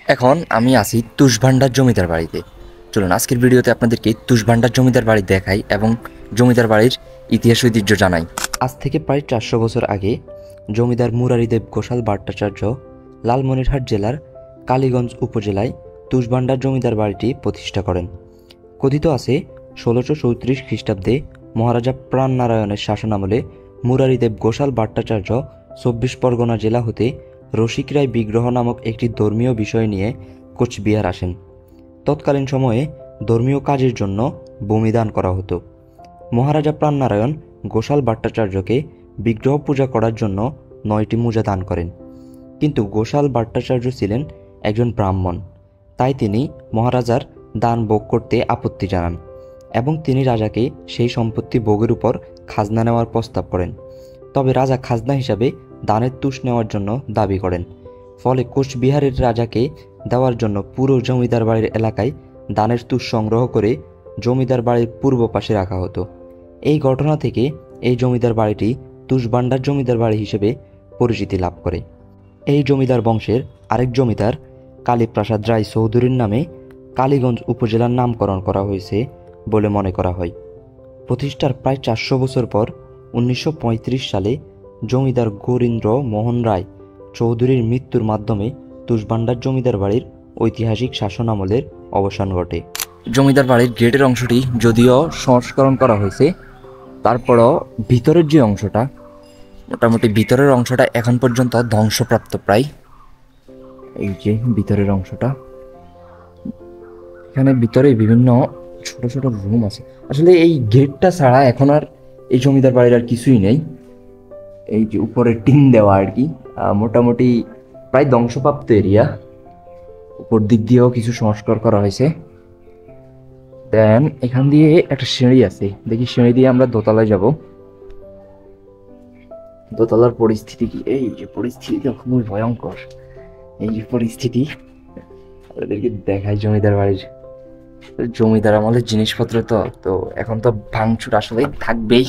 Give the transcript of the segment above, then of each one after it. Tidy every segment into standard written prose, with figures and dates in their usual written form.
এখন আমি আছি তুষভান্ডার জমিদার বাড়িতে। চলুন আজকের ভিডিওতে আপনাদেরকে তুষভান্ডার জমিদার বাড়ি দেখাই এবং জমিদার বাড়ির ইতিহাস ঐতিহ্য জানাই। আজ থেকে প্রায় 400 বছর আগে জমিদার মুরারিদেব ঘোষাল ভট্টাচার্য লালমনিরহাট জেলার কালীগঞ্জ উপজেলায় তুষভান্ডার জমিদার বাড়িটি প্রতিষ্ঠা করেন। কথিত আছে 1634 খ্রিস্টাব্দে মহারাজা প্রাণনারায়ণের শাসনামলে মুরারিদেব ঘোষাল ভট্টাচার্য 24 পরগনা জেলা হতে রসিক রায় বিগ্রহ নামক একটি ধর্মীয় বিষয় নিয়ে কোচবিহার আসেন। তৎকালীন সময়ে ধর্মীয় কাজের জন্য ভূমিদান করা হতো। মহারাজা প্রাণনারায়ণ ঘোষাল ভট্টাচার্যকে বিগ্রহ পূজা করার জন্য 9টি মুজা দান করেন, কিন্তু ঘোষাল ভট্টাচার্য ছিলেন একজন ব্রাহ্মণ, তাই তিনি মহারাজার দান ভোগ করতে আপত্তি জানান এবং তিনি রাজাকে সেই সম্পত্তি ভোগের উপর খাজনা নেওয়ার প্রস্তাব করেন। তবে রাজা খাজনা হিসাবে দানের তুষ নেওয়ার জন্য দাবি করেন। ফলে কোচবিহারের রাজাকে দেওয়ার জন্য পুরো জমিদার বাড়ির এলাকায় দানের তুষ সংগ্রহ করে জমিদার বাড়ির পূর্ব পাশে রাখা হতো। এই ঘটনা থেকে এই জমিদার বাড়িটি তুষভান্ডার জমিদার বাড়ি হিসেবে পরিচিতি লাভ করে। এই জমিদার বংশের আরেক জমিদার কালীপ্রসাদ রায় চৌধুরীর নামে কালীগঞ্জ উপজেলার নামকরণ করা হয়েছে বলে মনে করা হয়। প্রতিষ্ঠার প্রায় 400 বছর পর 1935 সালে জমিদার গৌরীন্দ্র মোহন রায় চৌধুরীর মৃত্যুর মাধ্যমে তুষভান্ডার জমিদার বাড়ির ঐতিহাসিক শাসনামলের অবসান ঘটে। জমিদার বাড়ির গেটের অংশটি যদিও সংস্করণ করা হয়েছে, তারপরও ভিতরের যে অংশটা, মোটামুটি ভিতরের অংশটা এখন পর্যন্ত ধ্বংসপ্রাপ্ত প্রায়। এই যে ভিতরের অংশটা, এখানে ভিতরে বিভিন্ন ছোট ছোট রুম আছে। আসলে এই গেটটা ছাড়া এখন আর এই জমিদার বাড়ির আর কিছুই নেই। এই যে উপরে টিন দেওয়া আর কি, মোটামুটি প্রায় ধ্বংসপ্রাপ্ত এরিয়া। উপর দিক দিয়েও কিছু সংস্কার করা হয়েছে। দেন এখান দিয়ে একটা সিঁড়ি আছে, দেখি সিঁড়ি দিয়ে আমরা দোতলায় যাব। দোতলার পরিস্থিতি কি? এই যে পরিস্থিতিটা খুবই ভয়ঙ্কর। এই যে পরিস্থিতি আপনাদেরকে দেখায় জমিদার বাড়ির। জমিদার আমলের জিনিসপত্র তো তো এখন তো ভাঙচুর আসলেই থাকবেই।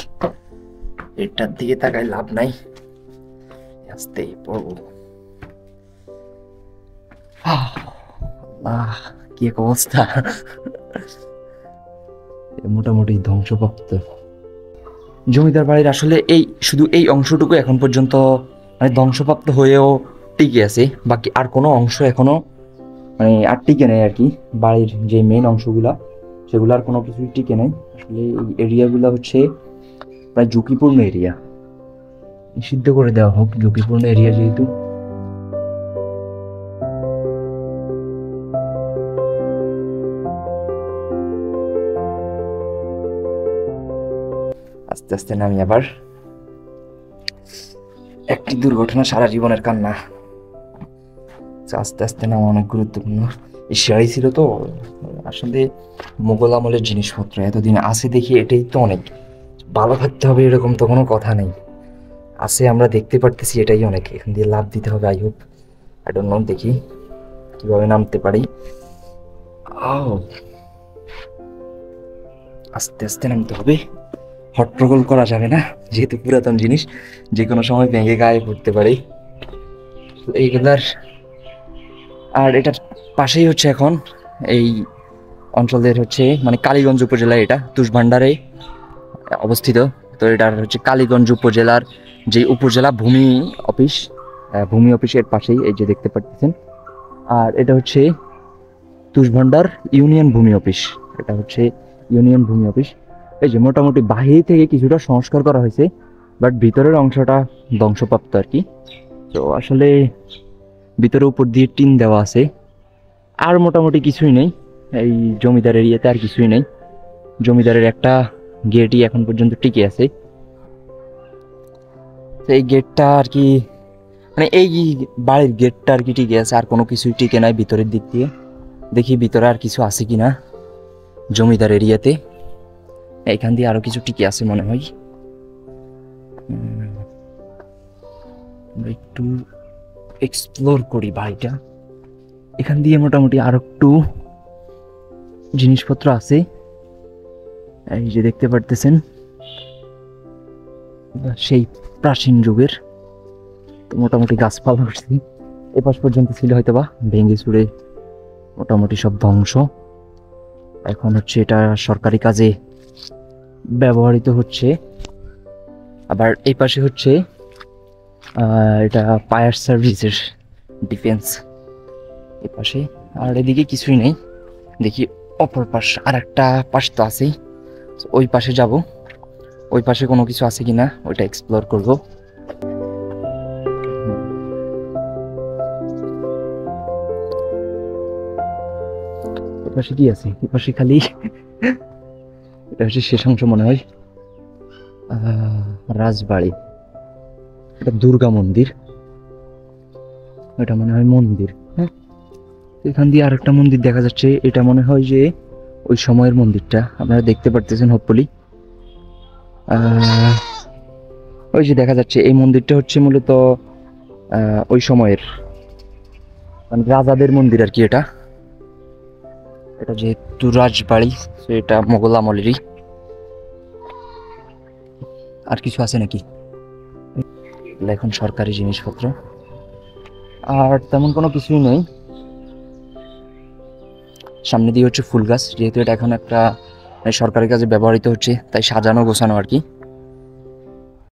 এটার দিকে তাকায় লাভ নাই, আস্তেই পড়বো। কি এক অবস্থা! মোটামুটি ধ্বংসপ্রাপ্ত জমিদার বাড়ির। আসলে এই শুধু এই অংশটুকু এখন পর্যন্ত মানে ধ্বংসপ্রাপ্ত হয়েও টিকে আছে, বাকি আর কোনো অংশ এখনো মানে আর টিকে নেই আর কি। বাড়ির যে মেন অংশগুলা সেগুলো আর কোনো কিছুই টিকে নেই। আসলে এই এরিয়াগুলো হচ্ছে প্রায় ঝুঁকিপূর্ণ এরিয়া, নিষিদ্ধ করে দেওয়া হোক ঝুঁকিপূর্ণ এরিয়া যেহেতু। আস্তে আস্তে নামি। আবার একটি দুর্ঘটনা সারা জীবনের কান্না। আস্তে আস্তে নামা অনেক গুরুত্বপূর্ণ। এই সিঁড়ি ছিল তো আসলে মোগল আমলের জিনিসপত্র এতদিন আছে দেখি, এটাই তো অনেক। ভালো থাকতে হবে এরকম তো কোনো কথা নেই, আছে আমরা দেখতে পারতেছি, এটাই অনেক। এখান দিয়ে লাভ দিতে হবে। I hope, I don't know, দেখি কিভাবে নামতে পারি। আস্তে আস্তে নামতে হবে, হট্টগোল করা যাবে না, যেহেতু পুরাতন জিনিস যে কোনো সময় ভেঙে গায়ে পড়তে পারে এইগুলার। আর এটার পাশেই হচ্ছে এখন এই অঞ্চলের হচ্ছে মানে কালীগঞ্জ উপজেলায়, এটা তুষভান্ডারে অবস্থিত। তো এটার হচ্ছে কালীগঞ্জ উপজেলার যে উপজেলা ভূমি অফিস, ভূমি অফিসের পাশেই এই যে দেখতে পাচ্ছেন। আর এটা হচ্ছে তুষভান্ডার ইউনিয়ন ভূমি অফিস, এটা হচ্ছে ইউনিয়ন ভূমি অফিস। এই যে মোটামুটি বাহির থেকে কিছুটা সংস্কার করা হয়েছে, বাট ভিতরের অংশটা ধ্বংসপ্রাপ্ত আর কি। তো আসলে ভিতরে উপর দিয়ে টিন দেওয়া আছে, আর মোটামুটি কিছুই নেই এই জমিদার এরিয়াতে, আর কিছুই নেই। জমিদারের একটা গেটই এখন পর্যন্ত টিকে আছে। এই গেটটা আর কি মানে এই বাড়ির গেটটা আর কি টিকে আছে, আর কোনো কিছুই টিকে নাই ভিতরের দিক দিয়ে। দেখি ভিতরে আর কিছু আছে কিনা জমিদার এরিয়াতে। এখান দিয়ে আরো কিছু টিকে আছে মনে হয়। একটু এক্সপ্লোর করি বাড়িটা। এখান দিয়ে মোটামুটি আরো একটু জিনিসপত্র আছে, এই যে দেখতে পারতেছেন, সেই প্রাচীন যুগের। তো মোটামুটি গাছপালা উঠছে, এ পাশ পর্যন্ত ছিল হয়তো বা, ভেঙে চুড়ে মোটামুটি সব ধ্বংস। এখন হচ্ছে এটা সরকারি কাজে ব্যবহৃত হচ্ছে। আবার এই পাশে হচ্ছে এটা ফায়ার সার্ভিসের ডিফেন্স এই পাশে। আর এদিকে কিছুই নেই। দেখি অপর পাশ আর একটা পাশ তো আছেই, ওই পাশে যাব। ওই পাশে কোনো কিছু আছে কিনা ওইটা এক্সপ্লোর করব। ওই পাশে কি আছে? এই পাশে খালি এটা হচ্ছে শেষ অংশ মনে হয়, রাজবাড়ি। এটা দুর্গা মন্দির, এটা মনে হয় মন্দির। হ্যাঁ, এখান দিয়ে আরেকটা মন্দির দেখা যাচ্ছে। এটা মনে হয় যে ওই সময়ের মন্দিরটা, আপনারা দেখতে পারতেছেন হোপফুলি। ওই যে দেখা যাচ্ছে এই মন্দিরটা হচ্ছে মূলত ওই সময়ের মানে রাজাদের মন্দির আর কি। এটা এটা যেহেতু রাজবাড়ি, তো এটা মোগল আমলেরই। আর কিছু আছে নাকি? এগুলো এখন সরকারি জিনিসপত্র, আর তেমন কোনো কিছুই নেই। সামনে দিয়ে হচ্ছে ফুল গাছ, যেহেতু এটা এখন একটা সরকারি কাজে ব্যবহৃত হচ্ছে, তাই সাজানো গোছানো আর কি।